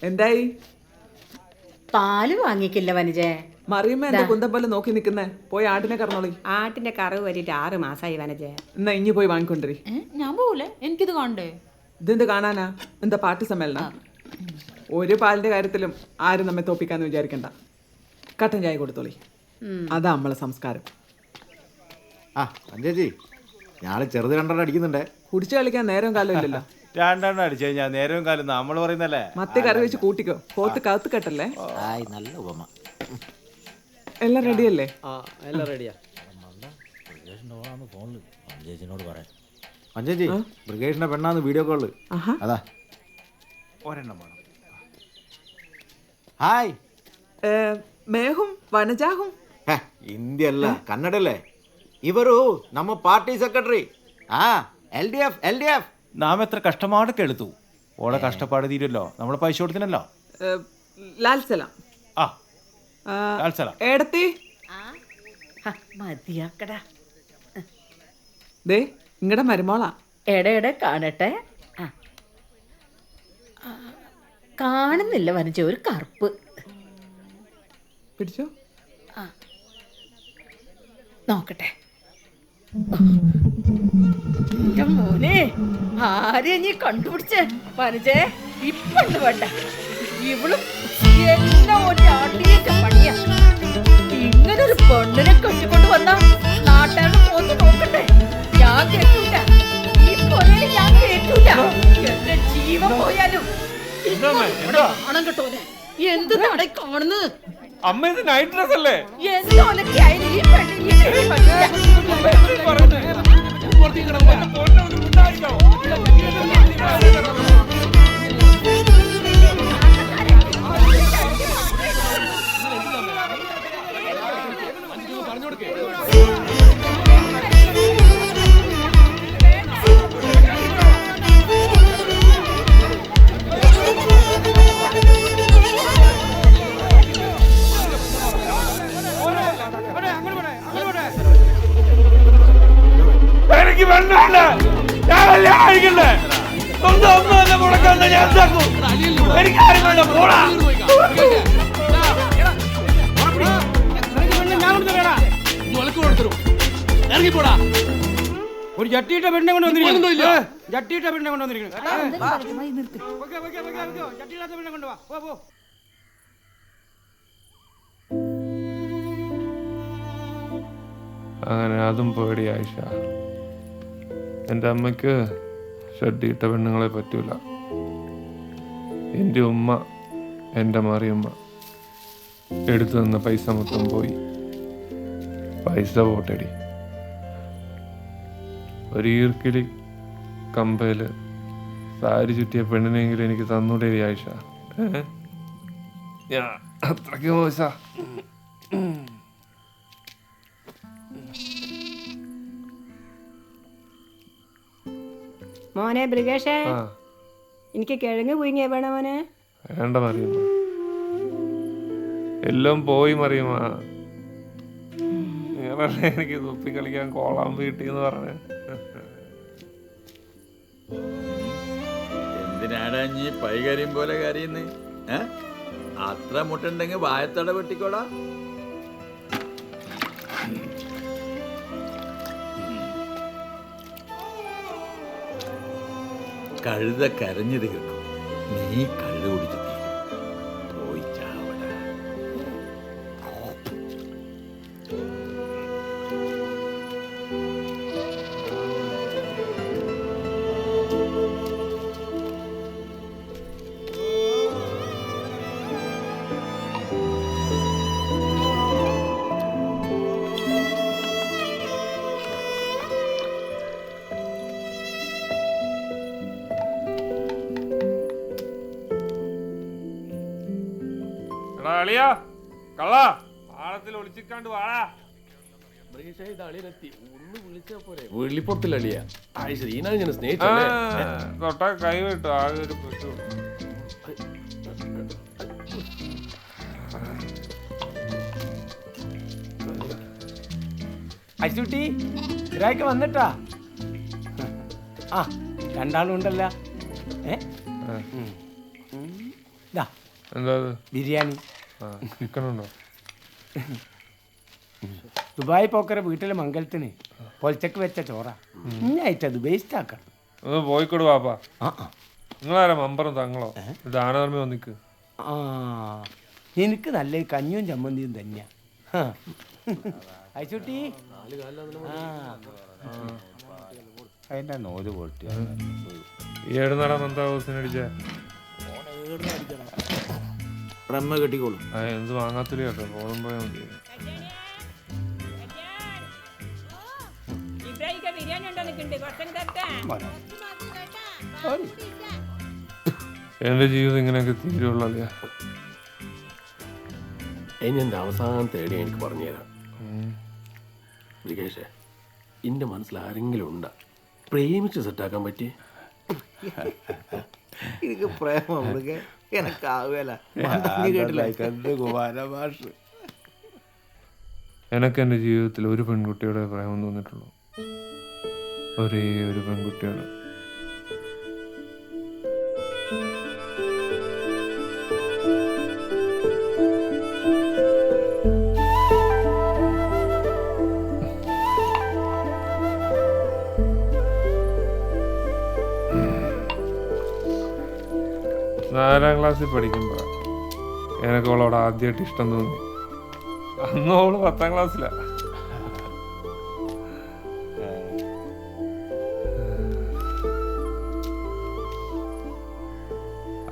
എന്തായി? പാല് വാങ്ങിക്കില്ല വനജേ. മറിയമ്മ എന്റെ കുന്തപ്പല്ല് നോക്കി നിൽക്കുന്നേ. പോയി ആട്ടിനെ കറന്നോളി. ആട്ടിന്റെ കറവ് വരിട്ട് 6 മാസമായി വനജേ. എന്നാ ഇനി പോയി വാങ്ങിക്കൊണ്ടിരി. ഞാൻ പോകൂലേ, എനിക്കിത് കാണണ്ടേ? ഇതെന്ത് കാണാനാ? എന്താ പാർട്ടി സമ്മേളന? ഒരു പാലിന്റെ കാര്യത്തിലും ആരും നമ്മെ തോപ്പിക്കാന്ന് വിചാരിക്കണ്ട. കട്ടൻ ചായ കൊടുത്തോളി. അതാ നമ്മളെ സംസ്കാരം. ചേച്ചി ഞാള് ചെറുത് 2 അടിക്കുന്നുണ്ടേ. കുടിച്ചു കളിക്കാൻ നേരവും കാലം ഇല്ലല്ലോ. 2 അടിച്ചു കഴിഞ്ഞാൽ നേരവും കാലം നമ്മൾ പറയുന്നല്ലേ. മത്തി കറി വെച്ച് കൂട്ടിക്കോ. പോത്ത് കത്ത് കെട്ടല്ലേ. നല്ല ഉപമ. എല്ലാം റെഡിയല്ലേ? എല്ലാം റെഡിയാ. ചേച്ചി ബ്രിഗേഷിന്റെ പെണ്ണാന്ന് വീഡിയോ കോള്. അതാ ഒരെണ്ണം വേണം. ഹായ്. മേഹും വനജാഹും. ಹಿಂದಿ ಅಲ್ಲ ಕನ್ನಡಲ್ಲೇ. ಇವರು ನಮ್ಮ ಪಾರ್ಟಿ ಸೆಕ್ರೆಟರಿ. LDF. നാം എത്ര കഷ്ടപ്പാടൊക്കെ എടുത്തു. ഓളെ കഷ്ടപ്പാട് തീരുമല്ലോ, നമ്മളെ പൈസ കൊടുത്തിനല്ലോ. ലാൽ സലാം. ലാൽ സലാം. ഏടത്തി മതിയാക്കടാ. ദേ ഇങ്ങടെ മരുമോളാ. എടെ കാണട്ടെ. കാണുന്നില്ല വനജ, ഒരു കറുപ്പ്. പിടിച്ചോ. നോക്കട്ടെ. എന്റെ മോനെ, ആരെയാ നീ കണ്ടുപിടിച്ചേ വനജേ? ഇപ്പണ്ട് വേണ്ട, ഇവളും എല്ലാം ഒരു ആട്ടിയേറ്റ പണിയാ. ഇങ്ങനൊരു പെണ്ണിനെ കെട്ടിക്കൊണ്ട് വന്ന നാട്ടുകാരുടെ പോന്ന് നോക്കട്ടെ. ഞാൻ കേട്ടൂല, ഈ കൊലയിൽ ഞാൻ കേട്ടൂല. എന്റെ ജീവൻ പോയാലും പണം കിട്ടൂലെ? എന്ത് നട കാണുന്നത്? അമ്മ ഇത് നൈറ്റ് ഡ്രസ് അല്ലേ? എന്തോലൊക്കെ ആയാലും ഈ പെണ്ണിനെ എനിക്ക് വേണ്ട. ഞാനല്ലേ ആയിക്കണ്ടേ? സ്വന്തം അമ്മ എന്നെ മുടക്കാൻ ഞാൻ എന്താക്കും? എനിക്ക് ആരും വേണ്ട. പോടാ. ഒരു ജട്ടിയിട്ട പെണ്ണെ കൊണ്ട് വന്നിരിക്കുന്നു. ജട്ടിയിട്ട പെണ്ണെ കൊണ്ട് വന്നിരിക്കുന്നു. ജട്ടിയില്ലാത്ത പെണ്ണെ കൊണ്ടുവാ. പോ. അങ്ങനെ അതും പേടി ആയിഷ. എൻ്റെ അമ്മയ്ക്ക് ഷഡ്ഡിയിട്ട പെണ്ണുങ്ങളെ പറ്റൂല. എൻ്റെ ഉമ്മ, എൻ്റെ മറിയമ്മ എടുത്തു തന്ന പൈസ മൊത്തം പോയി. പൈസ പോട്ടടി. ഒരു ഈർക്കിലി കമ്പയില് സാരി ചുറ്റിയ പെണ്ണിനെങ്കിലും എനിക്ക് തന്നൂടെ ആയിഷ? ഞാൻ അത്രയ്ക്ക് മോശ. മോനെ ബ്രിഗേഷേ, എനിക്ക് കിഴങ്ങ് പുഴുങ്ങിയ വേണ മോനെ. വേണ്ട മറിയമ്മ, എല്ലാം പോയി മറിയമ്മ. നിങ്ങളല്ലേ എനിക്ക് തുപ്പി കളിക്കാൻ കോളാമ്പ് കിട്ടിയെന്ന് പറഞ്ഞേ. എന്തിനാടാ നീ പൈകാര്യം പോലെ കരയുന്നേ? അത്ര മുട്ടുണ്ടെങ്കിൽ വായത്തട വെട്ടിക്കോടാ. കഴുത കരഞ്ഞു തീർക്കും, നീ കള്ളു കുടിച്ചു പോയി ചാവട. അളിയാ കള്ള പാളത്തിൽ ഒളിച്ചിക്കാണ്ട് വാടാ. വെള്ളിപ്പുറത്തിലളിയ തൊട്ട കൈ വിട്ടു. ആകെ ഒരു പെട്ടു. അച്ചുട്ടി ഇരാക്ക് വന്നിട്ടാ? രണ്ടാളും ഉണ്ടല്ല. ദാ എന്താ അത്? ബിരിയാണി. ആ ചിക്കനുണ്ടോ? ദുബായ് പോക്കറെ വീട്ടിലെ മംഗലത്തിന് പൊലച്ചക്ക് വെച്ച ചോറ ഇന്നായിട്ടത് വേസ്റ്റ് ആക്കണം. ഒന്ന് പോയിക്കോട് പാപ്പാ. ആ നിങ്ങളാരാ മമ്പറും തങ്ങളോ? ദാനധർമ്മി വന്നിക്ക്. ആ എനിക്ക് നല്ല കഞ്ഞും ചമ്മന്തിയും തന്നെയാ. അയച്ചോട്ടി അതിന്റെ നോല് പൊട്ടി. ഈ ഏടുന്നടാ നന്ദാ ഹൗസിനടിച്ച റമ്മ കെട്ടിക്കോളും. എന്ത് വാങ്ങാത്തില്ല കേട്ടോ. ബോധം പോയാൽ മതി. എന്റെ ജീവിതം ഇങ്ങനെയൊക്കെ തീരുള്ളൂ അല്ലേ? ഇനി എൻ്റെ അവസാനത്തെ ഐഡിയ എനിക്ക് പറഞ്ഞുതരാം. ജികേഷേ, എൻ്റെ മനസ്സിൽ ആരെങ്കിലും ഉണ്ടാ പ്രേമിച്ച് സെറ്റാക്കാൻ പറ്റി? എനിക്ക് പ്രേമം എനക്കാവുകയല്ല. എനിക്ക് എൻ്റെ ജീവിതത്തിൽ ഒരു പെൺകുട്ടിയുടെ പ്രേമം തോന്നിയിട്ടുള്ളൂ. ഒരേ ഒരു പെൺകുട്ടിയുടെ. നാലാം ക്ലാസ്സിൽ പഠിക്കുമ്പോൾ എനിക്ക് അവളോട് ആദ്യമായിട്ട് ഇഷ്ടം തോന്നി. അന്ന് അവള് 10ാം ക്ലാസ്സിലാ.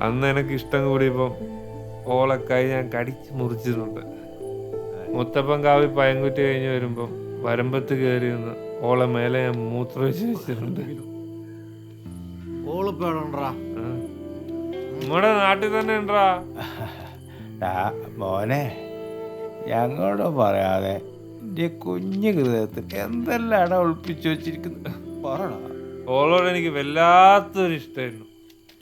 അന്ന് എനിക്ക് ഇഷ്ടം കൂടിയപ്പം ഓളെ കൈ ഞാൻ കടിച്ച് മുറിച്ചിട്ടുണ്ട്. മുത്തപ്പൻ കാവി പയൻകുറ്റി കഴിഞ്ഞ് വരുമ്പം വരമ്പത്ത് കയറി നിന്ന് ഓളെ മേലെ ഞാൻ മൂത്രമൊഴിച്ച് വെച്ചിട്ടുണ്ട്. ഓളിപ്പേടാ നമ്മുടെ നാട്ടിൽ തന്നെ ഉണ്ടാ മോനെ, ഞങ്ങളോട് പറയാതെ എൻ്റെ കുഞ്ഞു ഹൃദയത്തിൽ എന്തെല്ലാം ഒളിപ്പിച്ചു വെച്ചിരിക്കുന്നത് പറയണ. ഓളോട് എനിക്ക് വല്ലാത്തൊരു ഇഷ്ടമായിരുന്നു.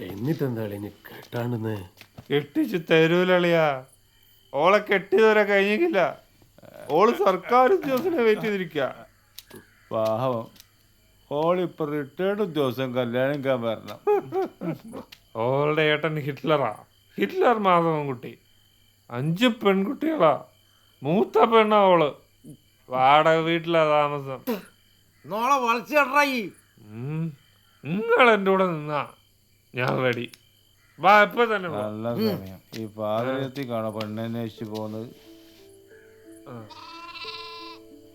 എന്നിട്ടെന്താ ഇനി കേട്ടാണ്ടെന്ന്? കെട്ടിച്ച് തരൂലളിയാ. ഓളെ കെട്ടിയതുവരെ കഴിഞ്ഞില്ല. ഓള് സർക്കാർ ഉദ്യോഗസ്ഥനെ വെയിറ്റ് ചെയ്തിരിക്ക. പാവം ഓളിപ്പോ റിട്ടയർഡ് ഉദ്യോഗസ്ഥൻ കല്യാണം കഴിക്കാൻ വരണം. ഓളുടെ ഏട്ടൻ ഹിറ്റ്ലറാ. ഹിറ്റ്ലർ മാധവൻകുട്ടി. 5 പെൺകുട്ടികളാ. മൂത്ത പെണ്ണാ ഓള്. വാടക വീട്ടിലാ താമസം. നോളെ വളച്ചേട്ടായി. നിങ്ങൾ എൻ്റെ കൂടെ നിന്നാ ഞാൻ റെഡി. വാ, ഇപ്പൊ തന്നെ വാ. നല്ല സമയം ഈ പാതയത്തിൽ കാണാൻ പെണ്ണന്വേഷിച്ച് പോകുന്നത്.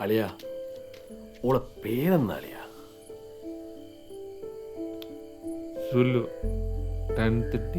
അളിയാ, ഓളെ പേരെന്നാ അളിയാ? Sulu 10th T.